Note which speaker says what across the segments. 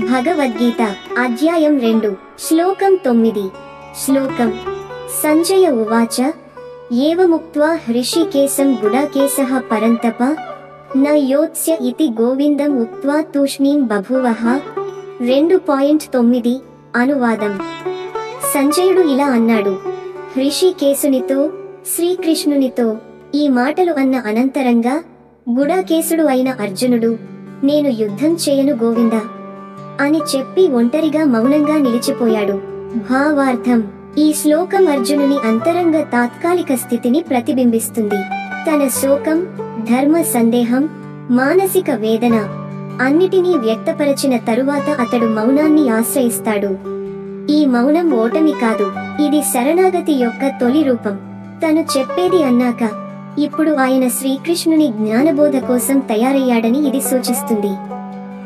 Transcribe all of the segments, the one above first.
Speaker 1: భగవద్గీత అధ్యాయం 2 శ్లోకం 9 శ్లోకం సంజయ ఉవాచ ఏవముక్త్వా హృషికేశం గుడాకేశః పరంతప న యోత్స్య ఇతి గోవిందం ఉక్త్వా తూష్ణీం బభూవః 2.9 అనువాదం సంజయుడు ఇలా అన్నాడు, హృషికేశునితో శ్రీకృష్ణునితో ఈ మాటలు అన్న అనంతరంగా గుడాకేశుడు అయిన అర్జునుడు, నేను యుద్ధం చేయను గోవింద అని చెప్పి ఒంటరిగా మౌనంగా నిలిచిపోయాడు. భావార్థం ఈ శ్లోకం అర్జునుని అంతరంగ తాత్కాలిక స్థితిని ప్రతిబింబిస్తుంది. తన శోకం, ధర్మ సందేహం, మానసిక వేదన అన్నిటినీ వ్యక్తపరచిన తరువాత అతడు మౌనాన్ని ఆశ్రయిస్తాడు. ఈ మౌనం ఓటమి కాదు, ఇది శరణాగతి యొక్క తొలి రూపం. తను చెప్పేది అన్నాక ఇప్పుడు ఆయన శ్రీకృష్ణుని జ్ఞానబోధ కోసం తయారయ్యాడని ఇది సూచిస్తుంది.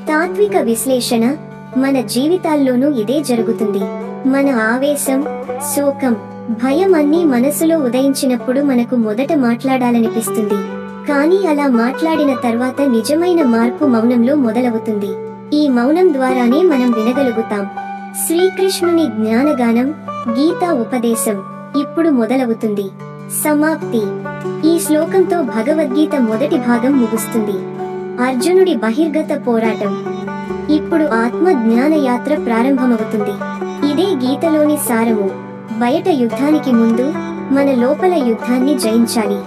Speaker 1: తాత్విక విశ్లేషణ, మన జీవితాల్లోనూ ఇదే జరుగుతుంది. మన ఆవేశం, శోకం, భయం అన్నీ మనసులో ఉదయించినప్పుడు మనకు మొదట మాట్లాడాలనిపిస్తుంది. కానీ అలా మాట్లాడిన తర్వాత నిజమైన మార్పు మౌనంలో మొదలవుతుంది. ఈ మౌనం ద్వారానే మనం వినగలుగుతాం. శ్రీకృష్ణుని జ్ఞానగానం, గీతా ఉపదేశం ఇప్పుడు మొదలవుతుంది. సమాప్తి. ఈ శ్లోకంతో భగవద్గీత మొదటి భాగం ముగుస్తుంది. అర్జునుడి బహిర్గత పోరాటం. ఇప్పుడు ఆత్మ జ్ఞాన యాత్ర ప్రారంభమవుతుంది. ఇదే గీతలోని సారము. బయట యుద్ధానికి ముందు మన లోపల యుద్ధాన్ని జయించాలి.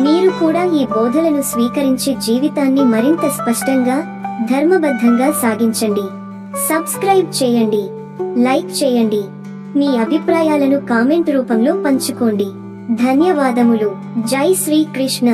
Speaker 1: మీరు కూడా ఈ బోధలను స్వీకరించి జీవితాన్ని మరింత స్పష్టంగా, ధర్మబద్ధంగా సాగించండి. సబ్స్క్రైబ్ చేయండి, లైక్ చేయండి, మీ అభిప్రాయాలను కామెంట్ రూపంలో పంచుకోండి. ధన్యవాదములు. జై శ్రీకృష్ణ.